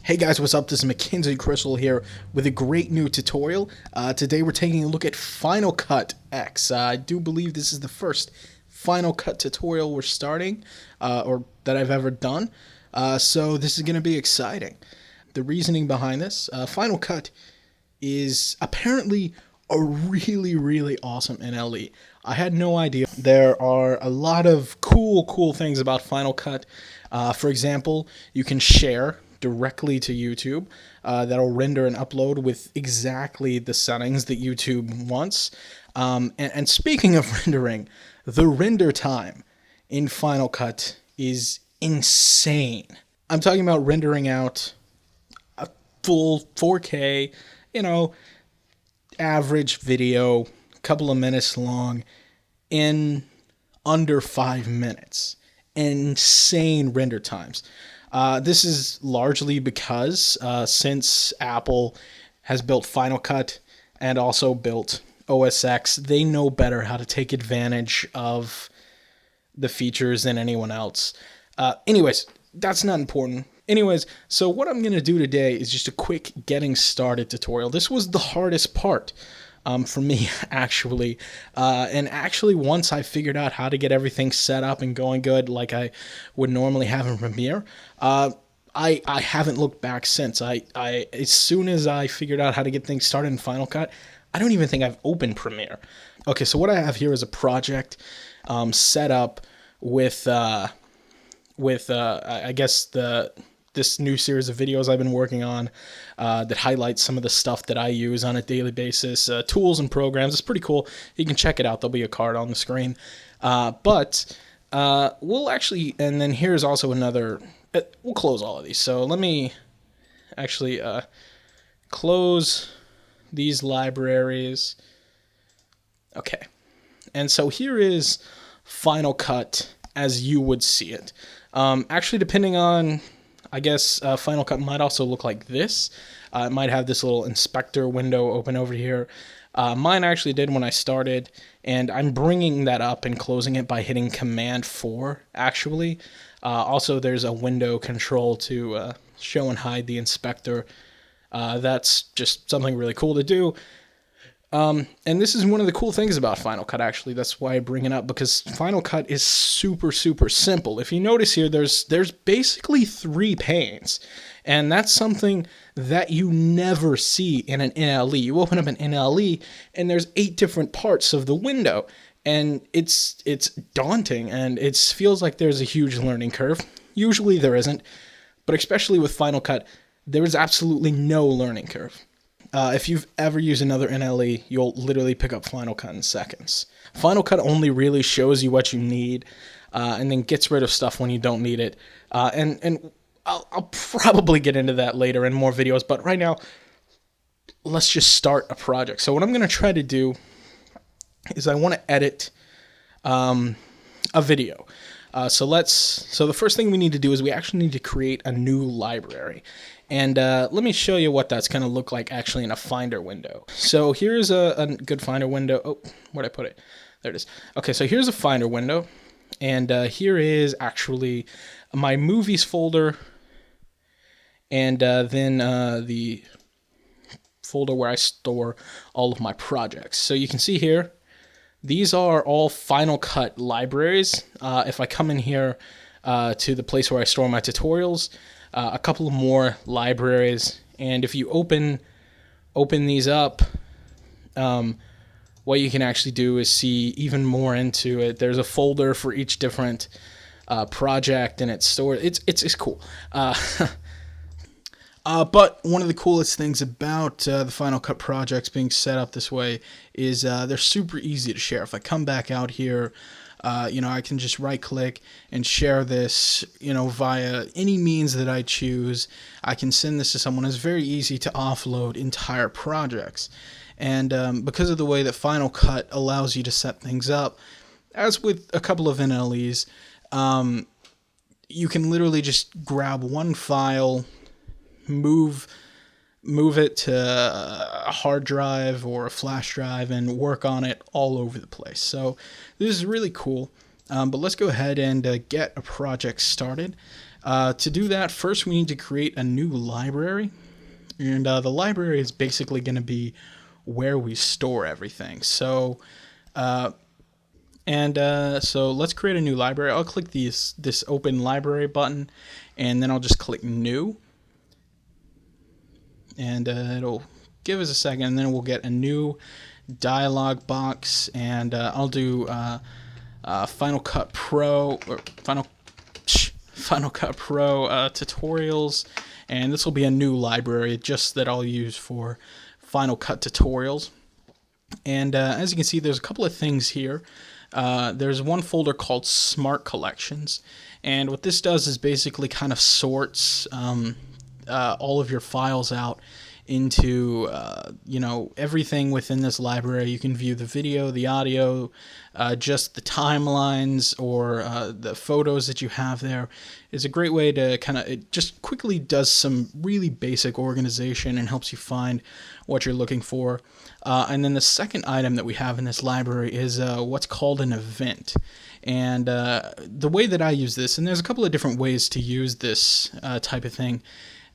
Hey guys, what's up? This is McKinsey Crystal here with a great new tutorial. Today we're taking a look at Final Cut X. I do believe this is the first Final Cut tutorial we're starting, or that I've ever done. So this is going to be exciting. The reasoning behind this, Final Cut is apparently a really awesome NLE. I had no idea. There are a lot of cool things about Final Cut. For example, you can share directly to YouTube. That'll render and upload with exactly the settings that YouTube wants. And speaking of rendering, the render time in Final Cut is insane. I'm talking about rendering out a full 4K, average video, a couple of minutes long, in under 5 minutes. Insane render times. This is largely because since Apple has built Final Cut and also built OS X, they know better how to take advantage of the features than anyone else. Anyways, that's not important. Anyways, so what I'm going to do today is just a quick getting started tutorial. This was the hardest part for me, actually. And actually, once I figured out how to get everything set up and going good like I would normally have in Premiere, I haven't looked back since. As soon as I figured out how to get things started in Final Cut, I don't even think I've opened Premiere. Okay, so what I have here is a project set up with I guess this new series of videos I've been working on that highlights some of the stuff that I use on a daily basis, tools and programs. It's pretty cool. You can check it out. There'll be a card on the screen. But we'll actually, and then here's also another, we'll close all of these. So let me actually close these libraries. Okay. And so here is Final Cut as you would see it. Actually, depending on, I guess Final Cut might also look like this. It might have this little inspector window open over here. Mine actually did when I started, and I'm bringing that up and closing it by hitting Command 4, actually. Also, there's a window control to show and hide the inspector. That's just something really cool to do. And this is one of the cool things about Final Cut, actually. That's why I bring it up, because Final Cut is super simple. If you notice here, there's basically 3 panes, and that's something that you never see in an NLE. You open up an NLE, and there's 8 different parts of the window, and it's daunting, and it feels like there's a huge learning curve. Usually there isn't, but especially with Final Cut, there is absolutely no learning curve. If you've ever used another NLE, you'll literally pick up Final Cut in seconds. Final Cut only really shows you what you need, and then gets rid of stuff when you don't need it. And I'll probably get into that later in more videos, but right now, let's just start a project. So what I'm going to try to do is I want to edit a video. So the first thing we need to do is we actually need to create a new library. And let me show you what that's going to look like actually in a Finder window. So here's a good Finder window. Oh, where'd I put it? There it is. Okay, so here's a Finder window. And here is actually my movies folder. And then the folder where I store all of my projects. So you can see here, these are all Final Cut libraries. If I come in here to the place where I store my tutorials, a couple of more libraries, and if you open these up, what you can actually do is see even more into it. There's a folder for each different project, and it's stored. It's cool. But one of the coolest things about the Final Cut projects being set up this way is they're super easy to share. If I come back out here, I can just right-click and share this, via any means that I choose. I can send this to someone. It's very easy to offload entire projects. And because of the way that Final Cut allows you to set things up, as with a couple of NLEs, you can literally just grab one file, move it to a hard drive or a flash drive and work on it all over the place. So this is really cool. But let's go ahead and get a project started. To do that, first we need to create a new library, and the library is basically going to be where we store everything. So so let's create a new library. I'll click this open library button, and then I'll just click new, and it'll give us a second, and then we'll get a new dialog box, and I'll do Final Cut Pro or Final Cut Pro tutorials, and this will be a new library just that I'll use for Final Cut tutorials. And as you can see, there's a couple of things here. There's one folder called Smart Collections, and what this does is basically kind of sorts all of your files out into everything within this library. You can view the video, the audio, just the timelines, or the photos that you have there. It's a great way to it just quickly does some really basic organization and helps you find what you're looking for. And then the second item that we have in this library is what's called an event. And the way that I use this, and there's a couple of different ways to use this type of thing,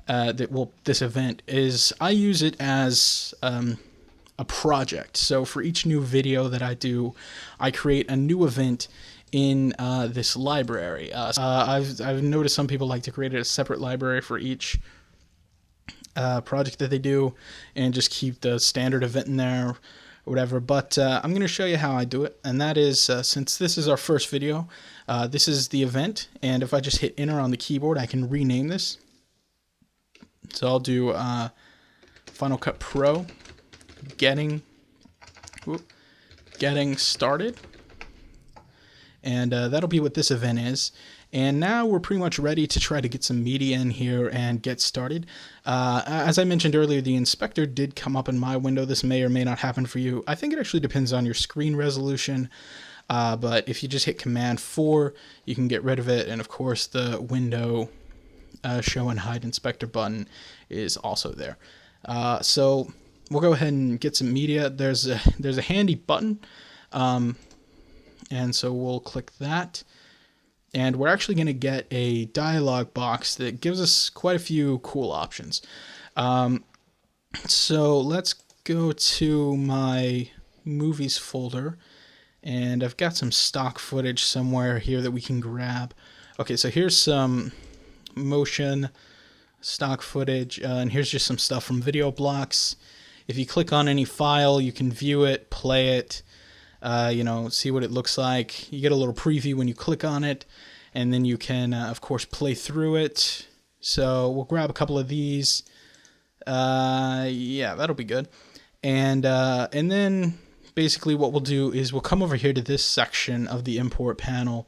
this event, is I use it as a project. So for each new video that I do, I create a new event in this library. I've noticed some people like to create a separate library for each project that they do, and just keep the standard event in there or whatever. But I'm going to show you how I do it, and that is, since this is our first video, this is the event, and if I just hit enter on the keyboard, I can rename this. So I'll do Final Cut Pro getting started, and that'll be what this event is. And now we're pretty much ready to try to get some media in here and get started. As I mentioned earlier, the inspector did come up in my window. This may or may not happen for you. I think it actually depends on your screen resolution, but if you just hit Command 4, you can get rid of it. And of course, the window show and hide inspector button is also there. So we'll go ahead and get some media. There's a handy button, and so we'll click that, and we're actually going to get a dialog box that gives us quite a few cool options. So let's go to my movies folder, and I've got some stock footage somewhere here that we can grab. Okay, so here's some motion stock footage, and here's just some stuff from Video Blocks. If you click on any file, you can view it, play it, see what it looks like. You get a little preview when you click on it, and then you can of course play through it. So we'll grab a couple of these. Yeah, that'll be good. And then basically what we'll do is we'll come over here to this section of the import panel,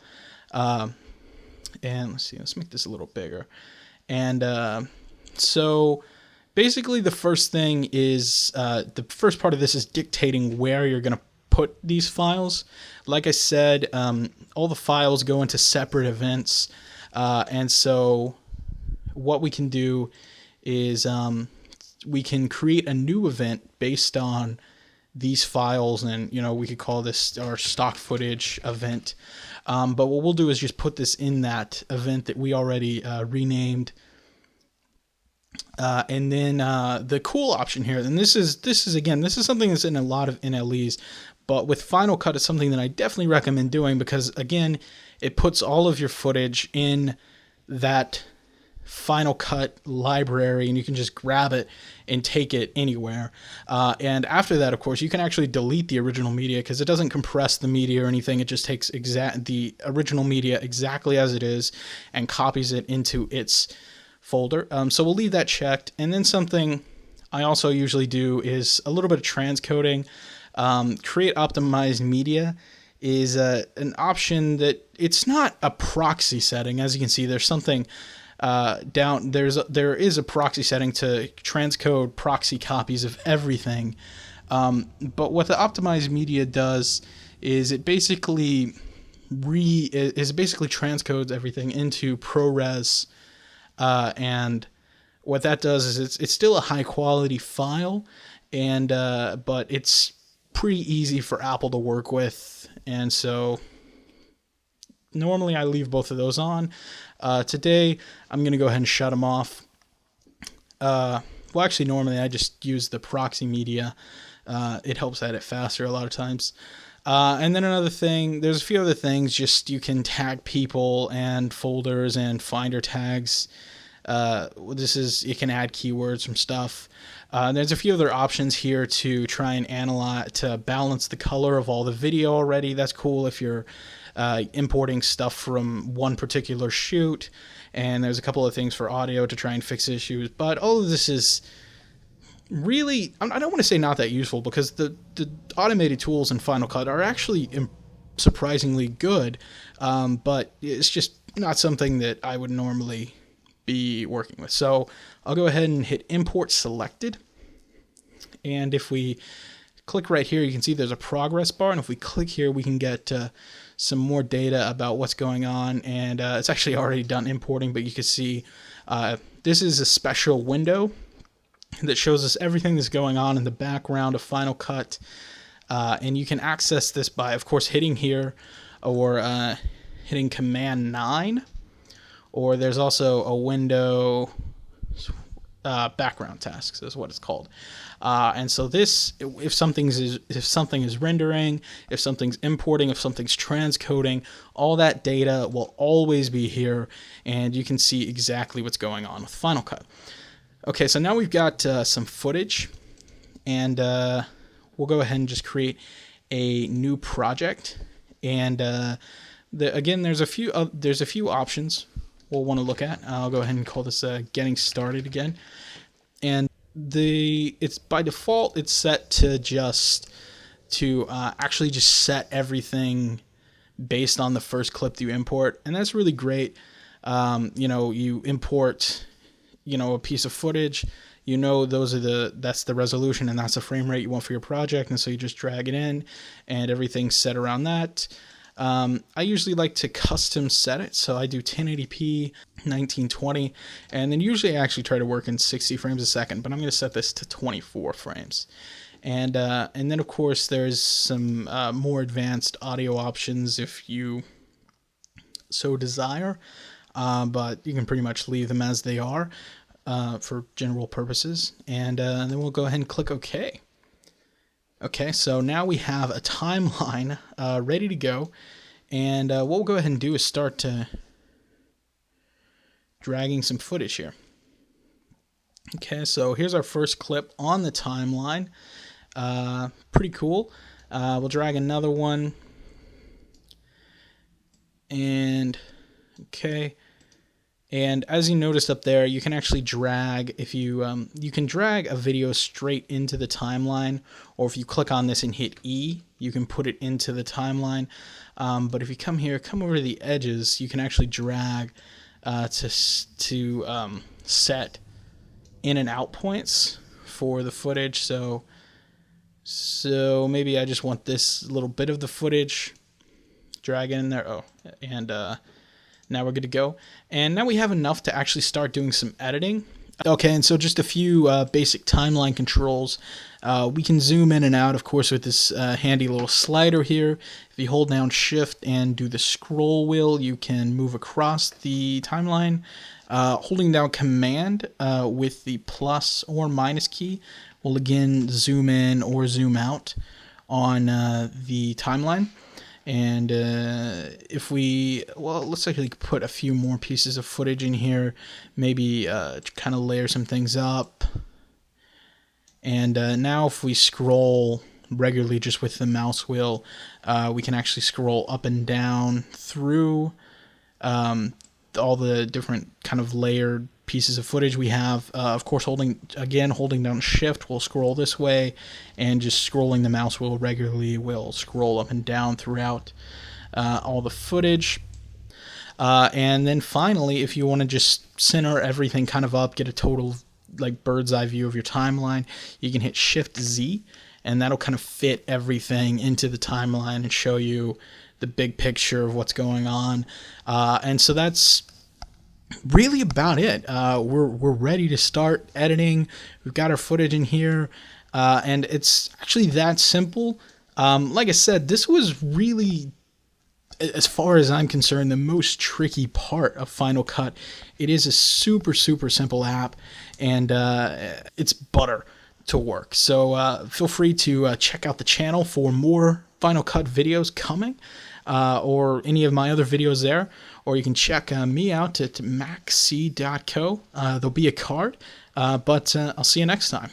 and let's make this a little bigger. And so basically the first thing is, the first part of this is dictating where you're going to put these files. Like I said, all the files go into separate events, and so what we can do is we can create a new event based on these files, and we could call this our stock footage event. But what we'll do is just put this in that event that we already renamed. And then the cool option here, and this is something that's in a lot of NLEs, but with Final Cut, it's something that I definitely recommend doing, because again, it puts all of your footage in that Final Cut library, and you can just grab it and take it anywhere. And after that, of course, you can actually delete the original media, because it doesn't compress the media or anything. It just takes the original media exactly as it is and copies it into its folder. So we'll leave that checked. And then something I also usually do is a little bit of transcoding. Create optimized media is an option that it's not a proxy setting. As you can see, there's something there is a proxy setting to transcode proxy copies of everything. But what the optimized media does is it basically transcodes everything into ProRes, and what that does is it's still a high quality file, and but it's pretty easy for Apple to work with, and so normally I leave both of those on. Today, I'm going to go ahead and shut them off. Well, actually, normally I just use the proxy media. It helps edit faster a lot of times. And then another thing, there's a few other things, just you can tag people and folders and finder tags. You can add keywords from stuff. There's a few other options here to try and analyze, to balance the color of all the video already. That's cool if you're importing stuff from one particular shoot. And there's a couple of things for audio to try and fix issues. But all of this is really, I don't want to say not that useful, because the automated tools in Final Cut are actually surprisingly good, but it's just not something that I would normally be working with. So I'll go ahead and hit import selected, and if we click right here, you can see there's a progress bar, and if we click here, we can get some more data about what's going on. And it's actually already done importing, but you can see this is a special window that shows us everything that's going on in the background of Final Cut. And you can access this by, of course, hitting here or hitting Command 9. Or there's also a window, background tasks is what it's called. And so this, if something is rendering, if something's importing, if something's transcoding, all that data will always be here, and you can see exactly what's going on with Final Cut. Okay, so now we've got some footage, and we'll go ahead and just create a new project. And again, there's a few options we'll want to look at. I'll go ahead and call this getting started again. And it's by default it's set to actually just set everything based on the first clip that you import, and that's really great. You import a piece of footage, that's the resolution and that's the frame rate you want for your project, and so you just drag it in and everything's set around that. I usually like to custom set it, so I do 1080p 1920, and then usually I actually try to work in 60 frames a second, but I'm going to set this to 24 frames. And then of course there's some more advanced audio options if you so desire, but you can pretty much leave them as they are for general purposes. And then we'll go ahead and click OK. Okay, so now we have a timeline ready to go, and what we'll go ahead and do is start dragging some footage here. Okay, so here's our first clip on the timeline. Pretty cool. We'll drag another one, and okay. And as you noticed up there, you can actually drag, if you can drag a video straight into the timeline, or if you click on this and hit E, you can put it into the timeline. But if you come over to the edges, you can actually drag to set in and out points for the footage. So maybe I just want this little bit of the footage, drag it in there. Oh, and now we're good to go. And now we have enough to actually start doing some editing. Okay, and so just a few basic timeline controls. We can zoom in and out, of course, with this handy little slider here. If you hold down Shift and do the scroll wheel, you can move across the timeline. Holding down Command with the plus or minus key will again zoom in or zoom out on the timeline. And let's actually put a few more pieces of footage in here, maybe kind of layer some things up. And now if we scroll regularly just with the mouse wheel, we can actually scroll up and down through all the different kind of layered pieces of footage we have. Of course, holding down Shift will scroll this way, and just scrolling the mouse wheel regularly will scroll up and down throughout all the footage. And then finally, if you want to just center everything kind of up, get a total like bird's eye view of your timeline, you can hit Shift Z, and that'll kind of fit everything into the timeline and show you the big picture of what's going on. And so that's really about it. We're ready to start editing. We've got our footage in here, and it's actually that simple. Like I said, this was really as far as I'm concerned, the most tricky part of Final Cut. It is a super, super simple app, and it's butter to work. So feel free to check out the channel for more Final Cut videos coming, or any of my other videos there. Or you can check me out at MAKC.co. There'll be a card, but I'll see you next time.